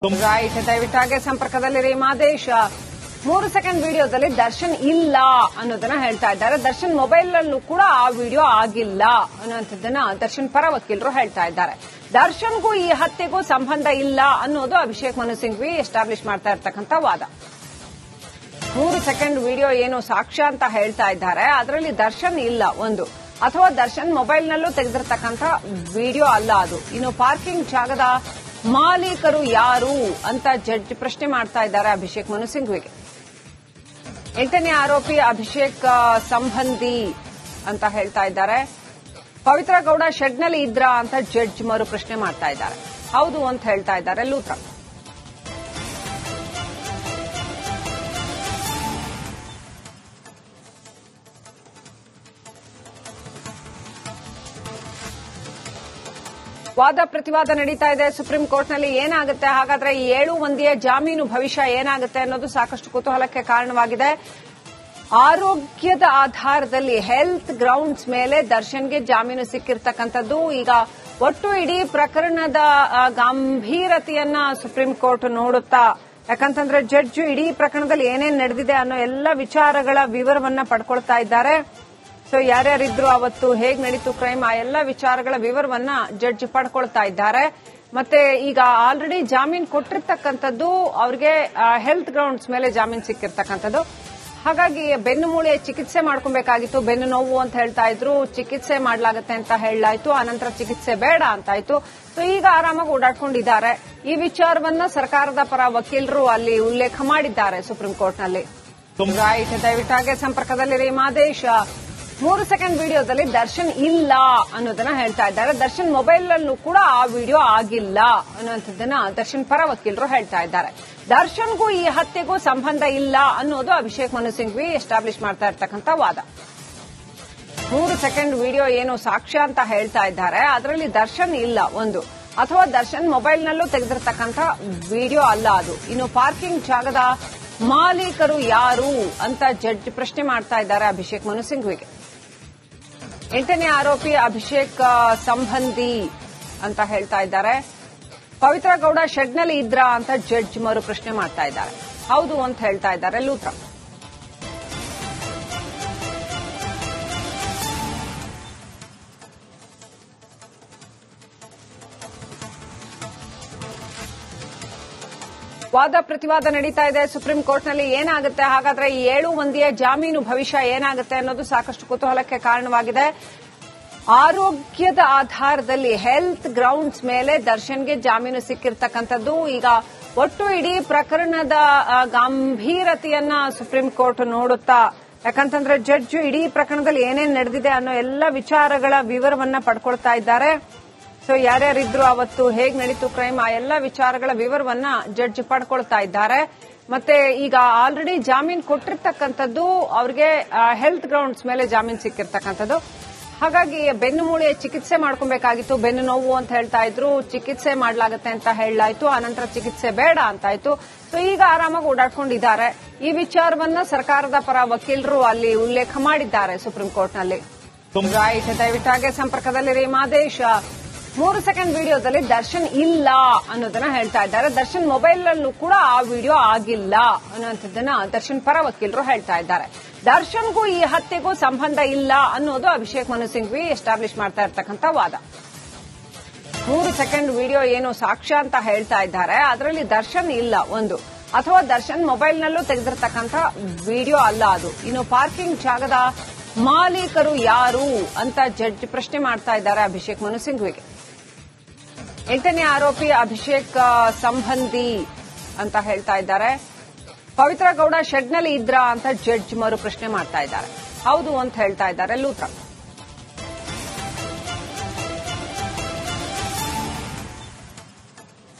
Right, ದಯವಿಟ್ಟಾಗೆ ಸಂಪರ್ಕದಲ್ಲಿರಿ Madesh. 3 second ವಿಡಿಯೋದಲ್ಲಿ ದರ್ಶನ್ ಇಲ್ಲ ಅನ್ನೋದನ್ನ ಹೇಳ್ತಾ ಇದ್ದಾರೆ. ದರ್ಶನ್ ಮೊಬೈಲ್ ನಲ್ಲೂ ಕೂಡ ಆ ವಿಡಿಯೋ ಆಗಿಲ್ಲ ಅನ್ನೋಂಥದ್ದನ್ನ ದರ್ಶನ್ ಪರ ವಕೀಲರು ಹೇಳ್ತಾ ಇದ್ದಾರೆ. ದರ್ಶನ್ಗೂ ಈ ಹತ್ಯೆಗೂ ಸಂಬಂಧ ಇಲ್ಲ ಅನ್ನೋದು ಅಭಿಷೇಕ್ ಮನು ಸಿಂಘ್ವಿ ಎಸ್ಟಾಬ್ಲಿಷ್ ಮಾಡ್ತಾ ಇರ್ತಕ್ಕಂಥ ವಾದ. 3 ಸೆಕೆಂಡ್ ವಿಡಿಯೋ ಏನು ಸಾಕ್ಷ್ಯ ಅಂತ ಹೇಳ್ತಾ ಇದ್ದಾರೆ, ಅದರಲ್ಲಿ ದರ್ಶನ್ ಇಲ್ಲ ಒಂದು, ಅಥವಾ ದರ್ಶನ್ ಮೊಬೈಲ್ ನಲ್ಲೂ ತೆಗೆದಿರ್ತಕ್ಕಂಥ ವಿಡಿಯೋ ಅಲ್ಲ ಅದು. ಇನ್ನು ಪಾರ್ಕಿಂಗ್ ಜಾಗದ ಮಾಲೀಕರು ಯಾರು ಅಂತ ಜಡ್ಜ್ ಪ್ರಶ್ನೆ ಮಾಡ್ತಾ ಇದ್ದಾರೆ ಅಭಿಷೇಕ್ ಮನು ಸಿಂಘ್ವಿಗೆ. 8ನೇ ಆರೋಪಿ ಅಭಿಷೇಕ್ ಸಂಬಂಧಿ ಅಂತ ಹೇಳ್ತಾ ಇದ್ದಾರೆ. ಪವಿತ್ರ ಗೌಡ ಶೆಡ್ನಲ್ಲಿ ಇದ್ರಾ ಅಂತ ಜಡ್ಜ್ ಮರು ಪ್ರಶ್ನೆ ಮಾಡ್ತಾ ಇದ್ದಾರೆ. ಹೌದು ಅಂತ ಹೇಳ್ತಾ ಇದ್ದಾರೆ ಲೂತ್ರ. ವಾದ ಪ್ರತಿವಾದ ನಡೀತಾ ಇದೆ ಸುಪ್ರೀಂ ಕೋರ್ಟ್ನಲ್ಲಿ. ಏನಾಗುತ್ತೆ ಹಾಗಾದ್ರೆ ಈ 7 ಮಂದಿಯ ಜಾಮೀನು ಭವಿಷ್ಯ ಏನಾಗುತ್ತೆ ಅನ್ನೋದು ಸಾಕಷ್ಟು ಕುತೂಹಲಕ್ಕೆ ಕಾರಣವಾಗಿದೆ. ಆರೋಗ್ಯದ ಆಧಾರದಲ್ಲಿ ಹೆಲ್ತ್ ಗ್ರೌಂಡ್ಸ್ ಮೇಲೆ ದರ್ಶನ್ಗೆ ಜಾಮೀನು ಸಿಕ್ಕಿರ್ತಕ್ಕಂಥದ್ದು. ಈಗ ಒಟ್ಟು ಇಡೀ ಪ್ರಕರಣದ ಗಂಭೀರತೆಯನ್ನ ಸುಪ್ರೀಂ ಕೋರ್ಟ್ ನೋಡುತ್ತಾ, ಯಾಕಂತಂದ್ರೆ ಜಡ್ಜ್ ಇಡೀ ಪ್ರಕರಣದಲ್ಲಿ ಏನೇನ್ ನಡೆದಿದೆ ಅನ್ನೋ ಎಲ್ಲ ವಿಚಾರಗಳ ವಿವರವನ್ನ ಪಡ್ಕೊಳ್ತಾ ಇದ್ದಾರೆ. ಸೊ ಯಾರ್ಯಾರಿದ್ರು ಅವತ್ತು ಹೇಗ್ ನಡೀತು ಕ್ರೈಮ್, ಆ ಎಲ್ಲ ವಿಚಾರಗಳ ವಿವರವನ್ನ ಜಡ್ಜ್ ಪಡ್ಕೊಳ್ತಾ ಇದ್ದಾರೆ. ಮತ್ತೆ ಈಗ ಆಲ್ರೆಡಿ ಜಾಮೀನು ಕೊಟ್ಟಿರ್ತಕ್ಕಂಥದ್ದು ಅವ್ರಿಗೆ ಹೆಲ್ತ್ ಗ್ರೌಂಡ್ಸ್ ಮೇಲೆ ಜಾಮೀನು ಸಿಕ್ಕಿರ್ತಕ್ಕಂಥದ್ದು. ಹಾಗಾಗಿ ಬೆನ್ನು ಮೂಳೆ ಚಿಕಿತ್ಸೆ ಮಾಡ್ಕೊಬೇಕಾಗಿತ್ತು, ಬೆನ್ನು ನೋವು ಅಂತ ಹೇಳ್ತಾ ಇದ್ರು, ಚಿಕಿತ್ಸೆ ಮಾಡಲಾಗುತ್ತೆ ಅಂತ ಹೇಳಲಾಯ್ತು, ಆನಂತರ ಚಿಕಿತ್ಸೆ ಬೇಡ ಅಂತಾಯ್ತು. ಸೊ ಈಗ ಆರಾಮಾಗಿ ಓಡಾಡ್ಕೊಂಡಿದ್ದಾರೆ. ಈ ವಿಚಾರವನ್ನ ಸರ್ಕಾರದ ಪರ ವಕೀಲರು ಅಲ್ಲಿ ಉಲ್ಲೇಖ ಮಾಡಿದ್ದಾರೆ ಸುಪ್ರೀಂ ಕೋರ್ಟ್ನಲ್ಲಿ. ರೈಟ್, ದಯವಿಟ್ಟಾಗೆ ಸಂಪರ್ಕದಲ್ಲಿರಿ ಮಾದೇಶ್. 3 ಸೆಕೆಂಡ್ ವಿಡಿಯೋದಲ್ಲಿ ದರ್ಶನ್ ಇಲ್ಲ ಅನ್ನೋದನ್ನ ಹೇಳ್ತಾ ಇದ್ದಾರೆ. ದರ್ಶನ್ ಮೊಬೈಲ್ ನಲ್ಲೂ ಕೂಡ ಆ ವಿಡಿಯೋ ಆಗಿಲ್ಲ ಅನ್ನೋಂಥದ್ದನ್ನ ದರ್ಶನ್ ಪರ ವಕೀಲರು ಹೇಳ್ತಾ ಇದ್ದಾರೆ. ದರ್ಶನ್ಗೂ ಈ ಹತ್ಯೆಗೂ ಸಂಬಂಧ ಇಲ್ಲ ಅನ್ನೋದು ಅಭಿಷೇಕ್ ಮನು ಸಿಂಘ್ವಿ ಎಸ್ಟಾಬ್ಲಿಷ್ ಮಾಡ್ತಾ ಇರ್ತಕ್ಕಂಥ ವಾದ. 3 ಸೆಕೆಂಡ್ ವಿಡಿಯೋ ಏನು ಸಾಕ್ಷ್ಯ ಅಂತ ಹೇಳ್ತಾ ಇದ್ದಾರೆ, ಅದರಲ್ಲಿ ದರ್ಶನ್ ಇಲ್ಲ ಒಂದು, ಅಥವಾ ದರ್ಶನ್ ಮೊಬೈಲ್ ನಲ್ಲೂ ತೆಗೆದಿರ್ತಕ್ಕಂಥ ವಿಡಿಯೋ ಅಲ್ಲ ಅದು. ಇನ್ನು ಪಾರ್ಕಿಂಗ್ ಜಾಗದ ಮಾಲೀಕರು ಯಾರು ಅಂತ ಜಡ್ಜ್ ಪ್ರಶ್ನೆ ಮಾಡ್ತಾ ಇದ್ದಾರೆ ಅಭಿಷೇಕ್ ಮನು ಸಿಂಘ್ವಿಗೆ. 8ನೇ ಆರೋಪಿ ಅಭಿಷೇಕ್ ಸಂಬಂಧಿ ಅಂತ ಹೇಳ್ತಾ ಇದ್ದಾರೆ. ಪವಿತ್ರ ಗೌಡ ಶೆಡ್ನಲ್ಲಿ ಇದ್ರಾ ಅಂತ ಜಡ್ಜ್ ಮರು ಪ್ರಶ್ನೆ ಮಾಡ್ತಾ ಇದ್ದಾರೆ. ಹೌದು ಅಂತ ಹೇಳ್ತಾ ಇದ್ದಾರೆ ಲೂತ್ರ. ವಾದ ಪ್ರತಿವಾದ ನಡೀತಾ ಇದೆ ಸುಪ್ರೀಂ ಕೋರ್ಟ್ನಲ್ಲಿ. ಏನಾಗುತ್ತೆ ಹಾಗಾದ್ರೆ ಈ 7 ಮಂದಿಯ ಜಾಮೀನು ಭವಿಷ್ಯ ಏನಾಗುತ್ತೆ ಅನ್ನೋದು ಸಾಕಷ್ಟು ಕುತೂಹಲಕ್ಕೆ ಕಾರಣವಾಗಿದೆ. ಆರೋಗ್ಯದ ಆಧಾರದಲ್ಲಿ ಹೆಲ್ತ್ ಗ್ರೌಂಡ್ಸ್ ಮೇಲೆ ದರ್ಶನ್ಗೆ ಜಾಮೀನು ಸಿಕ್ಕಿರ್ತಕ್ಕಂಥದ್ದು. ಈಗ ಒಟ್ಟು ಇಡೀ ಪ್ರಕರಣದ ಗಂಭೀರತೆಯನ್ನ ಸುಪ್ರೀಂ ಕೋರ್ಟ್ ನೋಡುತ್ತಾ, ಯಾಕಂತಂದ್ರೆ ಜಡ್ಜ್ ಇಡೀ ಪ್ರಕರಣದಲ್ಲಿ ಏನೇನ್ ನಡೆದಿದೆ ಅನ್ನೋ ಎಲ್ಲ ವಿಚಾರಗಳ ವಿವರವನ್ನ ಪಡ್ಕೊಳ್ತಾ ಇದ್ದಾರೆ. ಸೊ ಯಾರ್ಯಾರಿದ್ರು ಅವತ್ತು ಹೇಗ್ ನಡೀತು ಕ್ರೈಮ್, ಆ ಎಲ್ಲ ವಿಚಾರಗಳ ವಿವರವನ್ನ ಜಡ್ಜ್ ಪಡ್ಕೊಳ್ತಾ ಇದ್ದಾರೆ. ಮತ್ತೆ ಈಗ ಆಲ್ರೆಡಿ ಜಾಮೀನು ಕೊಟ್ಟಿರ್ತಕ್ಕಂಥದ್ದು ಅವ್ರಿಗೆ ಹೆಲ್ತ್ ಗ್ರೌಂಡ್ಸ್ ಮೇಲೆ ಜಾಮೀನು ಸಿಕ್ಕಿರ್ತಕ್ಕಂಥದ್ದು. ಹಾಗಾಗಿ ಬೆನ್ನು ಮೂಳೆ ಚಿಕಿತ್ಸೆ ಮಾಡ್ಕೊಬೇಕಾಗಿತ್ತು, ಬೆನ್ನು ನೋವು ಅಂತ ಹೇಳ್ತಾ ಇದ್ರು, ಚಿಕಿತ್ಸೆ ಮಾಡಲಾಗುತ್ತೆ ಅಂತ ಹೇಳಲಾಯ್ತು, ಆನಂತರ ಚಿಕಿತ್ಸೆ ಬೇಡ ಅಂತಾಯ್ತು. ಸೊ ಈಗ ಆರಾಮಾಗಿ ಓಡಾಡ್ಕೊಂಡಿದ್ದಾರೆ. ಈ ವಿಚಾರವನ್ನ ಸರ್ಕಾರದ ಪರ ವಕೀಲರು ಅಲ್ಲಿ ಉಲ್ಲೇಖ ಮಾಡಿದ್ದಾರೆ ಸುಪ್ರೀಂ ಕೋರ್ಟ್ನಲ್ಲಿ. ರೈಟ್, ದಯವಿಟ್ಟಾಗೆ ಸಂಪರ್ಕದಲ್ಲಿರಿ ಮಾದೇಶ್. 3 ಸೆಕೆಂಡ್ ವಿಡಿಯೋದಲ್ಲಿ ದರ್ಶನ್ ಇಲ್ಲ ಅನ್ನೋದನ್ನ ಹೇಳ್ತಾ ಇದ್ದಾರೆ. ದರ್ಶನ್ ಮೊಬೈಲ್ ನಲ್ಲೂ ಕೂಡ ಆ ವಿಡಿಯೋ ಆಗಿಲ್ಲ ಅನ್ನೋಂಥದ್ದನ್ನ ದರ್ಶನ್ ಪರ ವಕೀಲರು ಹೇಳ್ತಾ ಇದ್ದಾರೆ. ದರ್ಶನ್ಗೂ ಈ ಹತ್ಯೆಗೂ ಸಂಬಂಧ ಇಲ್ಲ ಅನ್ನೋದು ಅಭಿಷೇಕ್ ಮನು ಸಿಂಘ್ವಿ ಎಸ್ಟಾಬ್ಲಿಷ್ ಮಾಡ್ತಾ ಇರ್ತಕ್ಕಂಥ ವಾದ. 3 ಸೆಕೆಂಡ್ ವಿಡಿಯೋ ಏನು ಸಾಕ್ಷ್ಯ ಅಂತ ಹೇಳ್ತಾ ಇದ್ದಾರೆ, ಅದರಲ್ಲಿ ದರ್ಶನ್ ಇಲ್ಲ ಒಂದು, ಅಥವಾ ದರ್ಶನ್ ಮೊಬೈಲ್ ನಲ್ಲೂ ತೆಗೆದಿರ್ತಕ್ಕಂಥ ವಿಡಿಯೋ ಅಲ್ಲ ಅದು. ಇನ್ನು ಪಾರ್ಕಿಂಗ್ ಜಾಗದ ಮಾಲೀಕರು ಯಾರು ಅಂತ ಜಡ್ಜ್ ಪ್ರಶ್ನೆ ಮಾಡ್ತಾ ಇದ್ದಾರೆ ಅಭಿಷೇಕ್ ಮನು ಸಿಂಘ್ವಿಗೆ. 8ನೇ ಆರೋಪಿ ಅಭಿಷೇಕ್ ಸಂಬಂಧಿ ಅಂತ ಹೇಳ್ತಾ ಇದ್ದಾರೆ. ಪವಿತ್ರ ಗೌಡ ಶೆಡ್ನಲ್ಲಿ ಇದ್ರಾ ಅಂತ ಜಡ್ಜ್ ಮರು ಪ್ರಶ್ನೆ ಮಾಡ್ತಾ ಇದ್ದಾರೆ. ಹೌದು ಅಂತ ಹೇಳ್ತಾ ಇದ್ದಾರೆ ಲೂತ್ರ.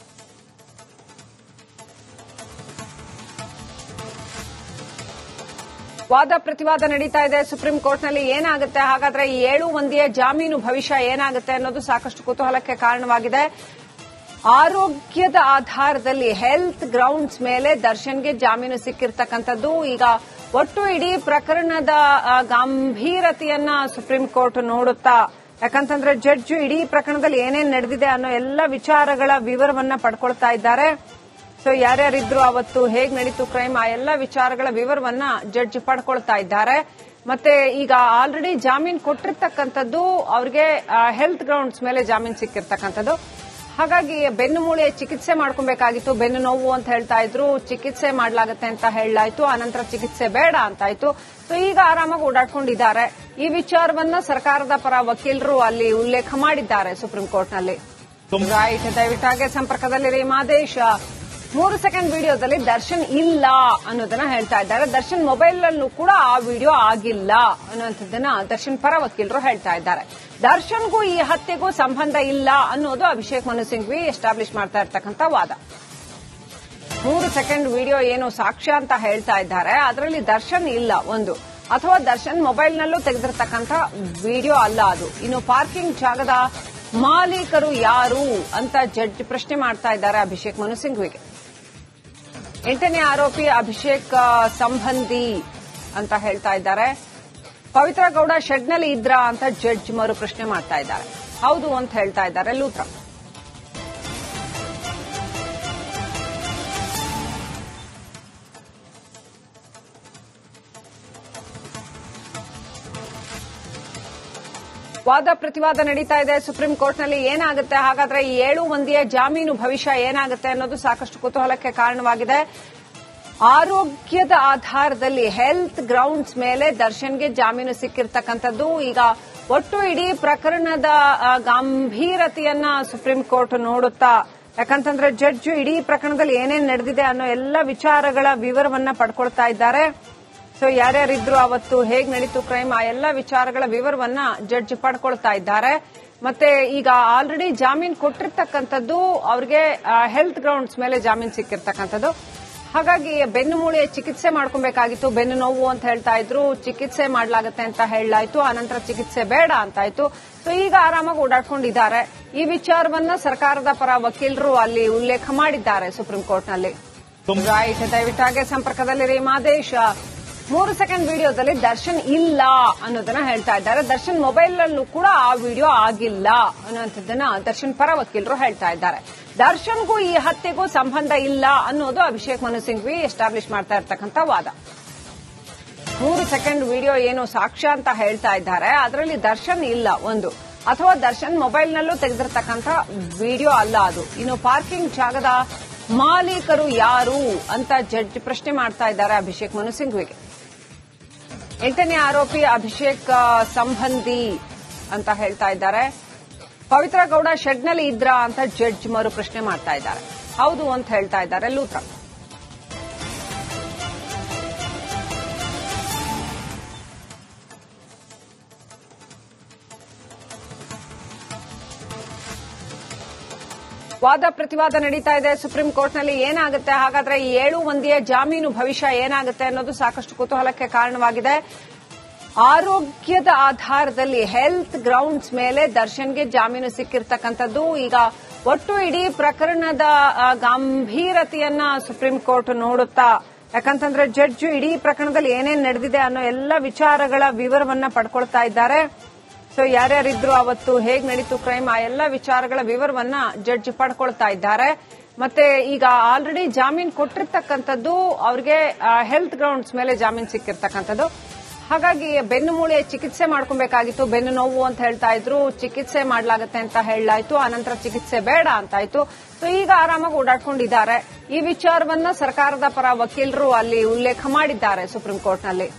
ವಾದ ಪ್ರತಿವಾದ ನಡೀತಾ ಇದೆ ಸುಪ್ರೀಂ ಕೋರ್ಟ್ನಲ್ಲಿ. ಏನಾಗುತ್ತೆ ಹಾಗಾದ್ರೆ ಈ 7 ಮಂದಿಯ ಜಾಮೀನು ಭವಿಷ್ಯ ಏನಾಗುತ್ತೆ ಅನ್ನೋದು ಸಾಕಷ್ಟು ಕುತೂಹಲಕ್ಕೆ ಕಾರಣವಾಗಿದೆ. ಆರೋಗ್ಯದ ಆಧಾರದಲ್ಲಿ ಹೆಲ್ತ್ ಗ್ರೌಂಡ್ಸ್ ಮೇಲೆ ದರ್ಶನ್ಗೆ ಜಾಮೀನು ಸಿಕ್ಕಿರ್ತಕ್ಕಂಥದ್ದು. ಈಗ ಒಟ್ಟು ಇಡೀ ಪ್ರಕರಣದ ಗಂಭೀರತೆಯನ್ನ ಸುಪ್ರೀಂ ಕೋರ್ಟ್ ನೋಡುತ್ತಾ, ಯಾಕಂತಂದ್ರೆ ಜಡ್ಜ್ ಇಡೀ ಪ್ರಕರಣದಲ್ಲಿ ಏನೇನ್ ನಡೆದಿದೆ ಅನ್ನೋ ಎಲ್ಲ ವಿಚಾರಗಳ ವಿವರವನ್ನ ಪಡ್ಕೊಳ್ತಾ ಇದ್ದಾರೆ. ಸೊ ಯಾರ್ಯಾರಿದ್ರು ಅವತ್ತು ಹೇಗ್ ನಡೀತು ಕ್ರೈಮ್ ಆ ಎಲ್ಲ ವಿಚಾರಗಳ ವಿವರವನ್ನ ಜಡ್ಜ್ ಪಡ್ಕೊಳ್ತಾ ಇದ್ದಾರೆ. ಮತ್ತೆ ಈಗ ಆಲ್ರೆಡಿ ಜಾಮೀನು ಕೊಟ್ಟಿರ್ತಕ್ಕಂಥದ್ದು ಅವ್ರಿಗೆ ಹೆಲ್ತ್ ಗ್ರೌಂಡ್ಸ್ ಮೇಲೆ ಜಾಮೀನು ಸಿಕ್ಕಿರ್ತಕ್ಕಂಥದ್ದು. ಹಾಗಾಗಿ ಬೆನ್ನು ಮೂಳೆ ಚಿಕಿತ್ಸೆ ಮಾಡ್ಕೊಬೇಕಾಗಿತ್ತು. ಬೆನ್ನು ನೋವು ಅಂತ ಹೇಳ್ತಾ ಇದ್ರು, ಚಿಕಿತ್ಸೆ ಮಾಡಲಾಗುತ್ತೆ ಅಂತ ಹೇಳಲಾಯ್ತು. ಆನಂತರ ಚಿಕಿತ್ಸೆ ಬೇಡ ಅಂತಾಯ್ತು. ಸೊ ಈಗ ಆರಾಮಾಗಿ ಓಡಾಡ್ಕೊಂಡಿದ್ದಾರೆ. ಈ ವಿಚಾರವನ್ನ ಸರ್ಕಾರದ ಪರ ವಕೀಲರು ಅಲ್ಲಿ ಉಲ್ಲೇಖ ಮಾಡಿದ್ದಾರೆ ಸುಪ್ರೀಂ ಕೋರ್ಟ್ನಲ್ಲಿ. ರೈಟ್, ದಯವಿಟ್ಟಾಗೆ ಸಂಪರ್ಕದಲ್ಲಿರಿ ಮಾದೇಶ್. 3 ಸೆಕೆಂಡ್ ವಿಡಿಯೋದಲ್ಲಿ ದರ್ಶನ್ ಇಲ್ಲ ಅನ್ನೋದನ್ನ ಹೇಳ್ತಾ ಇದ್ದಾರೆ. ದರ್ಶನ್ ಮೊಬೈಲ್ ಅಲ್ಲೂ ಕೂಡ ಆ ವಿಡಿಯೋ ಆಗಿಲ್ಲ ಅನ್ನುವಂಥದ್ದನ್ನ ದರ್ಶನ್ ಪರ ವಕೀಲರು ಹೇಳ್ತಾ ಇದ್ದಾರೆ. ದರ್ಶನ್ಗೂ ಈ ಹತ್ಯೆಗೂ ಸಂಬಂಧ ಇಲ್ಲ ಅನ್ನೋದು ಅಭಿಷೇಕ್ ಮನು ಸಿಂಘ್ವಿ ಎಸ್ಟಾಬ್ಲಿಷ್ ಮಾಡ್ತಾ ಇರ್ತಕ್ಕಂಥ ವಾದ. 3 ಸೆಕೆಂಡ್ ವಿಡಿಯೋ ಏನು ಸಾಕ್ಷ್ಯ ಅಂತ ಹೇಳ್ತಾ ಇದ್ದಾರೆ, ಅದರಲ್ಲಿ ದರ್ಶನ್ ಇಲ್ಲ ಒಂದು, ಅಥವಾ ದರ್ಶನ್ ಮೊಬೈಲ್ನಲ್ಲೂ ತೆಗೆದಿರ್ತಕ್ಕಂಥ ವಿಡಿಯೋ ಅಲ್ಲ ಅದು. ಇನ್ನು ಪಾರ್ಕಿಂಗ್ ಜಾಗದ ಮಾಲೀಕರು ಯಾರು ಅಂತ ಜಡ್ಜ್ ಪ್ರಶ್ನೆ ಮಾಡ್ತಾ ಇದ್ದಾರೆ ಅಭಿಷೇಕ್ ಮನು ಸಿಂಘ್ವಿಗೆ. 8ನೇ ಆರೋಪಿ ಅಭಿಷೇಕ್ ಸಂಬಂಧಿ ಅಂತ ಹೇಳ್ತಾ ಇದ್ದಾರೆ. ಪವಿತ್ರ ಗೌಡ ಶೆಡ್ನಲ್ಲಿ ಇದ್ರಾ ಅಂತ ಜಡ್ಜ್ ಮರು ಪ್ರಶ್ನೆ ಮಾಡ್ತಾ ಇದ್ದಾರೆ. ಹೌದು ಅಂತ ಹೇಳ್ತಾ ಇದ್ದಾರೆ ಲೂಥ್ರಾ. ವಾದ ಪ್ರತಿವಾದ ನಡೀತಾ ಇದೆ ಸುಪ್ರೀಂ ಕೋರ್ಟ್ನಲ್ಲಿ. ಏನಾಗುತ್ತೆ ಹಾಗಾದ್ರೆ ಈ 7 ಮಂದಿಯ ಜಾಮೀನು ಭವಿಷ್ಯ ಏನಾಗುತ್ತೆ ಅನ್ನೋದು ಸಾಕಷ್ಟು ಕುತೂಹಲಕ್ಕೆ ಕಾರಣವಾಗಿದೆ. ಆರೋಗ್ಯದ ಆಧಾರದಲ್ಲಿ ಹೆಲ್ತ್ ಗ್ರೌಂಡ್ಸ್ ಮೇಲೆ ದರ್ಶನ್ಗೆ ಜಾಮೀನು ಸಿಕ್ಕಿರ್ತಕ್ಕಂಥದ್ದು. ಈಗ ಒಟ್ಟು ಇಡೀ ಪ್ರಕರಣದ ಗಂಭೀರತೆಯನ್ನ ಸುಪ್ರೀಂ ಕೋರ್ಟ್ ನೋಡುತ್ತಾ, ಯಾಕಂತಂದ್ರೆ ಜಡ್ಜ್ ಇಡೀ ಪ್ರಕರಣದಲ್ಲಿ ಏನೇನು ನಡೆದಿದೆ ಅನ್ನೋ ಎಲ್ಲ ವಿಚಾರಗಳ ವಿವರವನ್ನ ಪಡ್ಕೊಳ್ತಾ ಇದ್ದಾರೆ. ಸೊ ಯಾರ್ಯಾರಿದ್ರು ಅವತ್ತು ಹೇಗ್ ನಡೀತು ಕ್ರೈಮ್ ಆ ಎಲ್ಲ ವಿಚಾರಗಳ ವಿವರವನ್ನ ಜಡ್ಜ್ ಪಡ್ಕೊಳ್ತಾ ಇದ್ದಾರೆ. ಮತ್ತೆ ಈಗ ಆಲ್ರೆಡಿ ಜಾಮೀನು ಕೊಟ್ಟಿರ್ತಕ್ಕಂಥದ್ದು ಅವ್ರಿಗೆ ಹೆಲ್ತ್ ಗ್ರೌಂಡ್ಸ್ ಮೇಲೆ ಜಾಮೀನು ಸಿಕ್ಕಿರ್ತಕ್ಕಂಥದ್ದು. ಹಾಗಾಗಿ ಬೆನ್ನು ಮೂಳೆ ಚಿಕಿತ್ಸೆ ಮಾಡ್ಕೊಬೇಕಾಗಿತ್ತು. ಬೆನ್ನು ನೋವು ಅಂತ ಹೇಳ್ತಾ ಇದ್ರು, ಚಿಕಿತ್ಸೆ ಮಾಡಲಾಗುತ್ತೆ ಅಂತ ಹೇಳಲಾಯ್ತು. ಆನಂತರ ಚಿಕಿತ್ಸೆ ಬೇಡ ಅಂತಾಯ್ತು. ಸೊ ಈಗ ಆರಾಮಾಗಿ ಓಡಾಡ್ಕೊಂಡಿದ್ದಾರೆ. ಈ ವಿಚಾರವನ್ನ ಸರ್ಕಾರದ ಪರ ವಕೀಲರು ಅಲ್ಲಿ ಉಲ್ಲೇಖ ಮಾಡಿದ್ದಾರೆ ಸುಪ್ರೀಂ ಕೋರ್ಟ್ನಲ್ಲಿ. ರೈಟ್, ದಯವಿಟ್ಟಾಗೆ ಸಂಪರ್ಕದಲ್ಲಿರಿ ಮಾದೇಶ್. 3 ಸೆಕೆಂಡ್ ವಿಡಿಯೋದಲ್ಲಿ ದರ್ಶನ್ ಇಲ್ಲ ಅನ್ನೋದನ್ನ ಹೇಳ್ತಾ ಇದ್ದಾರೆ. ದರ್ಶನ್ ಮೊಬೈಲ್ ಅಲ್ಲೂ ಕೂಡ ಆ ವಿಡಿಯೋ ಆಗಿಲ್ಲ ಅನ್ನುವಂಥದ್ದನ್ನ ದರ್ಶನ್ ಪರ ವಕೀಲರು ಹೇಳ್ತಾ ಇದ್ದಾರೆ. ದರ್ಶನ್ಗೂ ಈ ಹತ್ಯೆಗೂ ಸಂಬಂಧ ಇಲ್ಲ ಅನ್ನೋದು ಅಭಿಷೇಕ್ ಮನು ಸಿಂಘ್ವಿ ಎಸ್ಟಾಬ್ಲಿಷ್ ಮಾಡ್ತಾ ಇರ್ತಕ್ಕಂಥ ವಾದ. 3 ಸೆಕೆಂಡ್ ವಿಡಿಯೋ ಏನು ಸಾಕ್ಷ್ಯ ಅಂತ ಹೇಳ್ತಾ ಇದ್ದಾರೆ, ಅದರಲ್ಲಿ ದರ್ಶನ್ ಇಲ್ಲ ಒಂದು, ಅಥವಾ ದರ್ಶನ್ ಮೊಬೈಲ್ನಲ್ಲೂ ತೆಗೆದಿರ್ತಕ್ಕಂಥ ವಿಡಿಯೋ ಅಲ್ಲ ಅದು. ಇನ್ನು ಪಾರ್ಕಿಂಗ್ ಜಾಗದ ಮಾಲೀಕರು ಯಾರು ಅಂತ ಜಡ್ಜ್ ಪ್ರಶ್ನೆ ಮಾಡ್ತಾ ಇದ್ದಾರೆ ಅಭಿಷೇಕ್ ಮನು ಸಿಂಘ್ವಿಗೆ. 8ನೇ ಆರೋಪಿ ಅಭಿಷೇಕ್ ಸಂಬಂಧಿ ಅಂತ ಹೇಳ್ತಾ ಇದ್ದಾರೆ. ಪವಿತ್ರ ಗೌಡ ಶೆಡ್ನಲ್ಲಿ ಇದ್ರಾ ಅಂತ ಜಡ್ಜ್ ಮರು ಪ್ರಶ್ನೆ ಮಾಡ್ತಾ ಇದ್ದಾರೆ. ಹೌದು ಅಂತ ಹೇಳ್ತಾ ಇದ್ದಾರೆ ಲೂಥ್ರಾ. ವಾದ ಪ್ರತಿವಾದ ನಡೀತಾ ಇದೆ ಸುಪ್ರೀಂ ಕೋರ್ಟ್ನಲ್ಲಿ. ಏನಾಗುತ್ತೆ ಹಾಗಾದ್ರೆ ಈ 7 ಮಂದಿಯ ಜಾಮೀನು ಭವಿಷ್ಯ ಏನಾಗುತ್ತೆ ಅನ್ನೋದು ಸಾಕಷ್ಟು ಕುತೂಹಲಕ್ಕೆ ಕಾರಣವಾಗಿದೆ. ಆರೋಗ್ಯದ ಆಧಾರದಲ್ಲಿ ಹೆಲ್ತ್ ಗ್ರೌಂಡ್ಸ್ ಮೇಲೆ ದರ್ಶನ್ಗೆ ಜಾಮೀನು ಸಿಕ್ಕಿರ್ತಕ್ಕಂಥದ್ದು. ಈಗ ಒಟ್ಟು ಇಡೀ ಪ್ರಕರಣದ ಗಂಭೀರತೆಯನ್ನ ಸುಪ್ರೀಂ ಕೋರ್ಟ್ ನೋಡುತ್ತಾ, ಯಾಕಂತಂದ್ರೆ ಜಡ್ಜ್ ಇಡೀ ಪ್ರಕರಣದಲ್ಲಿ ಏನೇನು ನಡೆದಿದೆ ಅನ್ನೋ ಎಲ್ಲ ವಿಚಾರಗಳ ವಿವರವನ್ನ ಪಡ್ಕೊಳ್ತಾ ಇದ್ದಾರೆ. ಸೊ ಯಾರ್ಯಾರಿದ್ರು ಅವತ್ತು ಹೇಗ್ ನಡೀತು ಕ್ರೈಮ್ ಆ ಎಲ್ಲ ವಿಚಾರಗಳ ವಿವರವನ್ನ ಜಡ್ಜ್ ಪಡ್ಕೊಳ್ತಾ ಇದ್ದಾರೆ. ಮತ್ತೆ ಈಗ ಆಲ್ರೆಡಿ ಜಾಮೀನು ಕೊಟ್ಟಿರ್ತಕ್ಕಂಥದ್ದು ಅವ್ರಿಗೆ ಹೆಲ್ತ್ ಗ್ರೌಂಡ್ಸ್ ಮೇಲೆ ಜಾಮೀನು ಸಿಕ್ಕಿರ್ತಕ್ಕಂಥದ್ದು. ಹಾಗಾಗಿ ಬೆನ್ನು ಮೂಳೆ ಚಿಕಿತ್ಸೆ ಮಾಡ್ಕೊಬೇಕಾಗಿತ್ತು. ಬೆನ್ನು ನೋವು ಅಂತ ಹೇಳ್ತಾ ಇದ್ರು, ಚಿಕಿತ್ಸೆ ಮಾಡಲಾಗುತ್ತೆ ಅಂತ ಹೇಳಲಾಯ್ತು. ಆನಂತರ ಚಿಕಿತ್ಸೆ ಬೇಡ ಅಂತಾಯ್ತು. ಸೊ ಈಗ ಆರಾಮಾಗಿ ಓಡಾಡ್ಕೊಂಡಿದ್ದಾರೆ. ಈ ವಿಚಾರವನ್ನ ಸರ್ಕಾರದ ಪರ ವಕೀಲರು ಅಲ್ಲಿ ಉಲ್ಲೇಖ ಮಾಡಿದ್ದಾರೆ ಸುಪ್ರೀಂ ಕೋರ್ಟ್ನಲ್ಲಿ.